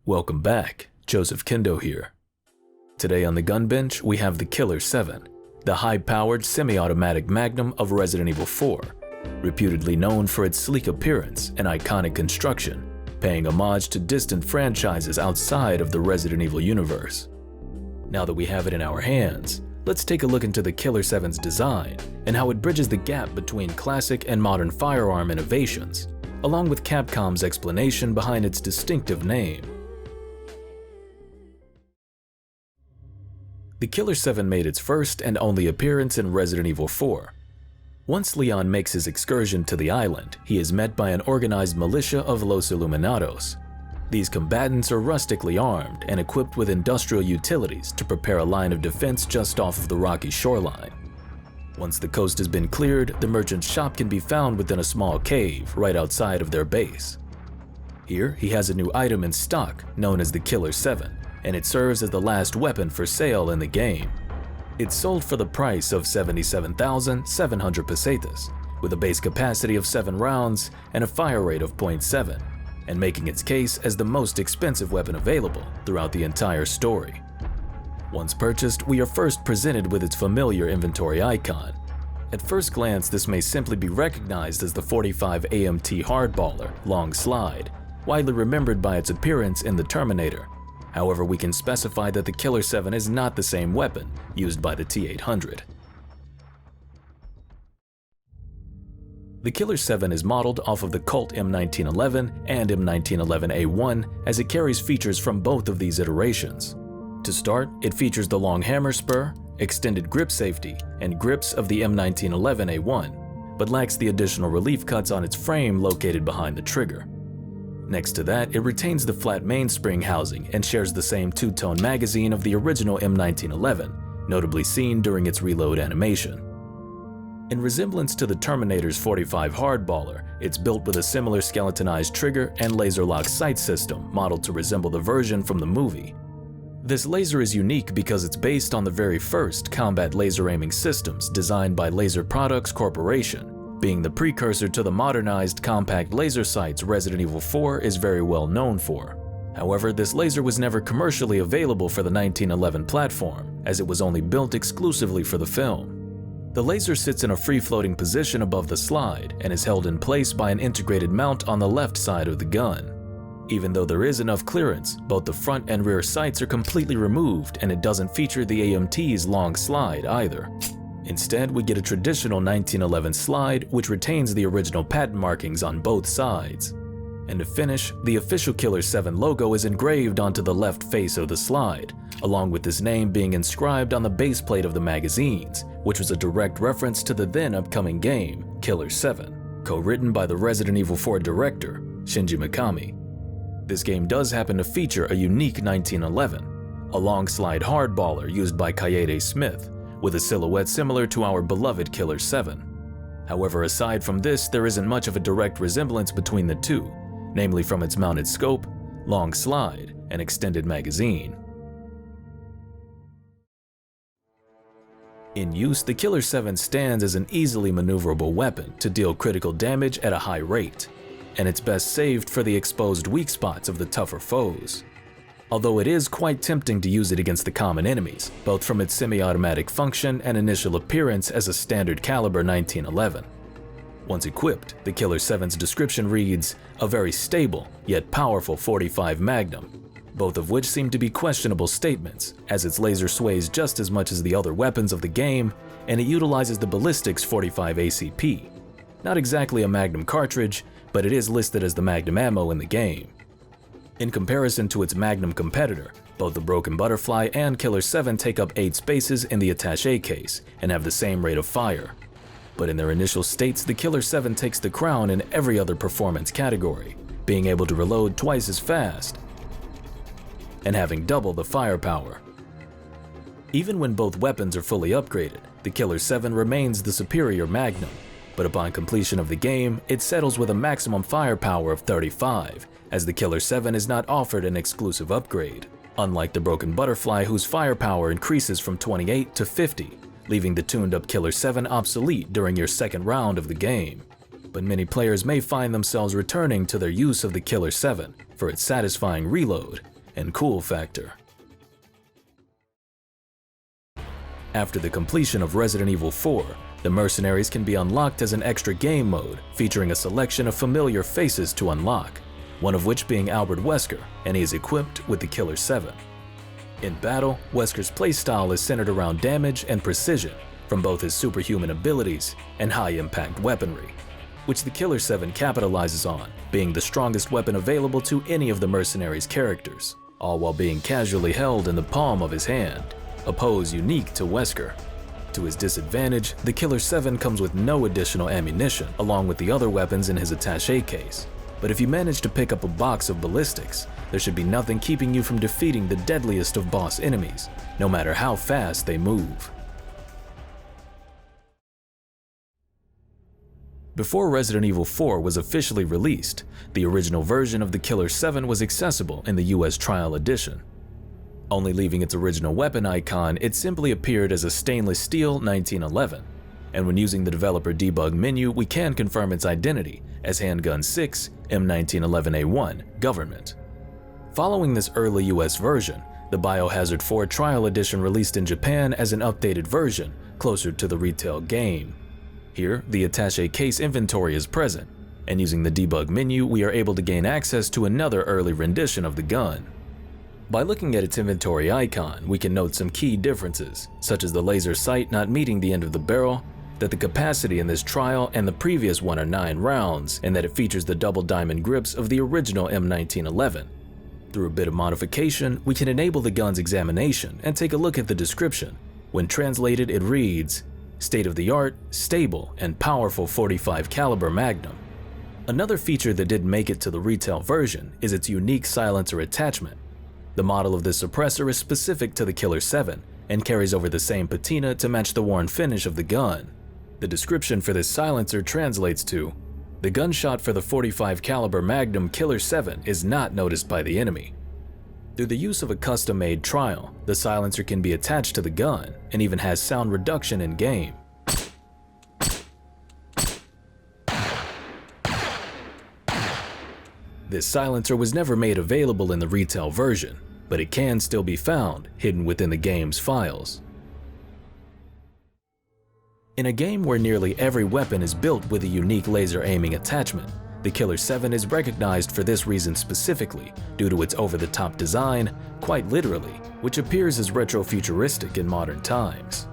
Welcome back, Joseph Kendo here. Today on the gun bench we have the Killer7, the high-powered semi-automatic magnum of Resident Evil 4, reputedly known for its sleek appearance and iconic construction, paying homage to distant franchises outside of the Resident Evil universe. Now that we have it in our hands, let's take a look into the Killer7's design and how it bridges the gap between classic and modern firearm innovations, along with Capcom's explanation behind its distinctive name. The Killer7 made its first and only appearance in Resident Evil 4. Once Leon makes his excursion to the island, he is met by an organized militia of Los Illuminados. These combatants are rustically armed and equipped with industrial utilities to prepare a line of defense just off of the rocky shoreline. Once the coast has been cleared, the merchant's shop can be found within a small cave right outside of their base. Here, he has a new item in stock known as the Killer7, and it serves as the last weapon for sale in the game. It's sold for the price of 77,700 pesetas, with a base capacity of 7 rounds and a fire rate of 0.7, and making its case as the most expensive weapon available throughout the entire story. Once purchased, we are first presented with its familiar inventory icon. At first glance, this may simply be recognized as the 45 AMT hardballer long slide, widely remembered by its appearance in the Terminator. However, we can specify that the Killer7 is not the same weapon used by the T-800. The Killer7 is modeled off of the Colt M1911 and M1911A1 as it carries features from both of these iterations. To start, it features the long hammer spur, extended grip safety, and grips of the M1911A1, but lacks the additional relief cuts on its frame located behind the trigger. Next to that, it retains the flat mainspring housing and shares the same two-tone magazine of the original M1911, notably seen during its reload animation. In resemblance to the Terminator's 45 hardballer, it's built with a similar skeletonized trigger and laser lock sight system modeled to resemble the version from the movie. This laser is unique because it's based on the very first combat laser aiming systems designed by Laser Products Corporation, being the precursor to the modernized compact laser sights Resident Evil 4 is very well known for. However, this laser was never commercially available for the 1911 platform, as it was only built exclusively for the film. The laser sits in a free-floating position above the slide and is held in place by an integrated mount on the left side of the gun. Even though there is enough clearance, both the front and rear sights are completely removed and it doesn't feature the AMT's long slide either. Instead, we get a traditional 1911 slide which retains the original patent markings on both sides. And to finish, the official Killer7 logo is engraved onto the left face of the slide, along with this name being inscribed on the base plate of the magazines, which was a direct reference to the then upcoming game, Killer7, co-written by the Resident Evil 4 director, Shinji Mikami. This game does happen to feature a unique 1911, a long slide hardballer used by Kaede Smith, with a silhouette similar to our beloved Killer7. However, aside from this, there isn't much of a direct resemblance between the two, namely from its mounted scope, long slide, and extended magazine. In use, the Killer7 stands as an easily maneuverable weapon to deal critical damage at a high rate, and it's best saved for the exposed weak spots of the tougher foes. Although it is quite tempting to use it against the common enemies, both from its semi-automatic function and initial appearance as a standard caliber 1911. Once equipped, the Killer7's description reads, "A very stable, yet powerful 45 Magnum," both of which seem to be questionable statements, as its laser sways just as much as the other weapons of the game, and it utilizes the ballistics 45 ACP. Not exactly a Magnum cartridge, but it is listed as the Magnum ammo in the game. In comparison to its Magnum competitor, both the Broken Butterfly and Killer7 take up 8 spaces in the attaché case and have the same rate of fire. But in their initial states, the Killer7 takes the crown in every other performance category, being able to reload twice as fast and having double the firepower. Even when both weapons are fully upgraded, the Killer7 remains the superior Magnum, but upon completion of the game, it settles with a maximum firepower of 35, as the Killer7 is not offered an exclusive upgrade, unlike the Broken Butterfly whose firepower increases from 28 to 50, leaving the tuned-up Killer7 obsolete during your second round of the game. But many players may find themselves returning to their use of the Killer7 for its satisfying reload, and cool factor. After the completion of Resident Evil 4, the Mercenaries can be unlocked as an extra game mode, featuring a selection of familiar faces to unlock, one of which being Albert Wesker, and he is equipped with the Killer7. In battle, Wesker's playstyle is centered around damage and precision from both his superhuman abilities and high-impact weaponry, which the Killer7 capitalizes on, being the strongest weapon available to any of the Mercenaries' characters, all while being casually held in the palm of his hand, a pose unique to Wesker. To his disadvantage, the Killer7 comes with no additional ammunition, along with the other weapons in his attaché case. But if you manage to pick up a box of ballistics, there should be nothing keeping you from defeating the deadliest of boss enemies, no matter how fast they move. Before Resident Evil 4 was officially released, the original version of the Killer7 was accessible in the US Trial Edition. Only leaving its original weapon icon, it simply appeared as a stainless steel 1911, and when using the developer debug menu, we can confirm its identity as Handgun 6 M1911A1 Government. Following this early US version, the Biohazard 4 Trial Edition released in Japan as an updated version, closer to the retail game. Here, the attaché case inventory is present, and using the debug menu, we are able to gain access to another early rendition of the gun. By looking at its inventory icon, we can note some key differences, such as the laser sight not meeting the end of the barrel, that the capacity in this trial and the previous one are 9 rounds, and that it features the double diamond grips of the original M1911. Through a bit of modification, we can enable the gun's examination and take a look at the description. When translated, it reads, "State-of-the-art, stable, and powerful 45 caliber magnum." Another feature that didn't make it to the retail version is its unique silencer attachment. The model of this suppressor is specific to the Killer7 and carries over the same patina to match the worn finish of the gun. The description for this silencer translates to, "The gunshot for the 45 caliber Magnum Killer7 is not noticed by the enemy." Through the use of a custom-made trial, the silencer can be attached to the gun and even has sound reduction in-game. This silencer was never made available in the retail version, but it can still be found hidden within the game's files. In a game where nearly every weapon is built with a unique laser aiming attachment, the Killer7 is recognized for this reason specifically, due to its over-the-top design, quite literally, which appears as retro-futuristic in modern times.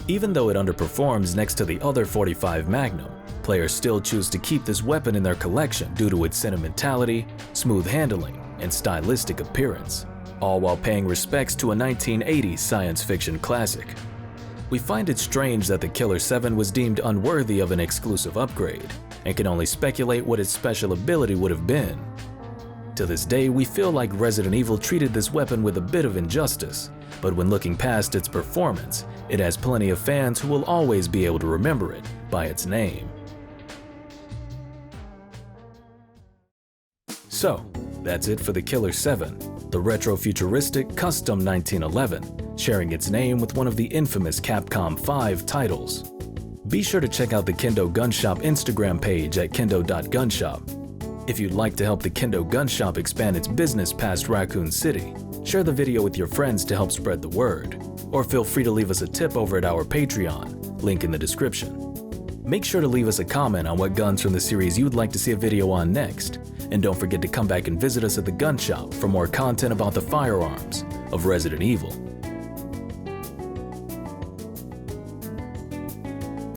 Even though it underperforms next to the other 45 Magnum, players still choose to keep this weapon in their collection due to its sentimentality, smooth handling, and stylistic appearance, all while paying respects to a 1980s science fiction classic. We find it strange that the Killer7 was deemed unworthy of an exclusive upgrade, and can only speculate what its special ability would have been. To this day, we feel like Resident Evil treated this weapon with a bit of injustice, but when looking past its performance, it has plenty of fans who will always be able to remember it by its name. So, that's it for the Killer7, the retro-futuristic custom 1911, sharing its name with one of the infamous Capcom 5 titles. Be sure to check out the KendoGunShop Instagram page at kendo.gunshop. If you'd like to help the KendoGunShop expand its business past Raccoon City, share the video with your friends to help spread the word, or feel free to leave us a tip over at our Patreon, link in the description. Make sure to leave us a comment on what guns from the series you'd like to see a video on next, and don't forget to come back and visit us at the gun shop for more content about the firearms of Resident Evil.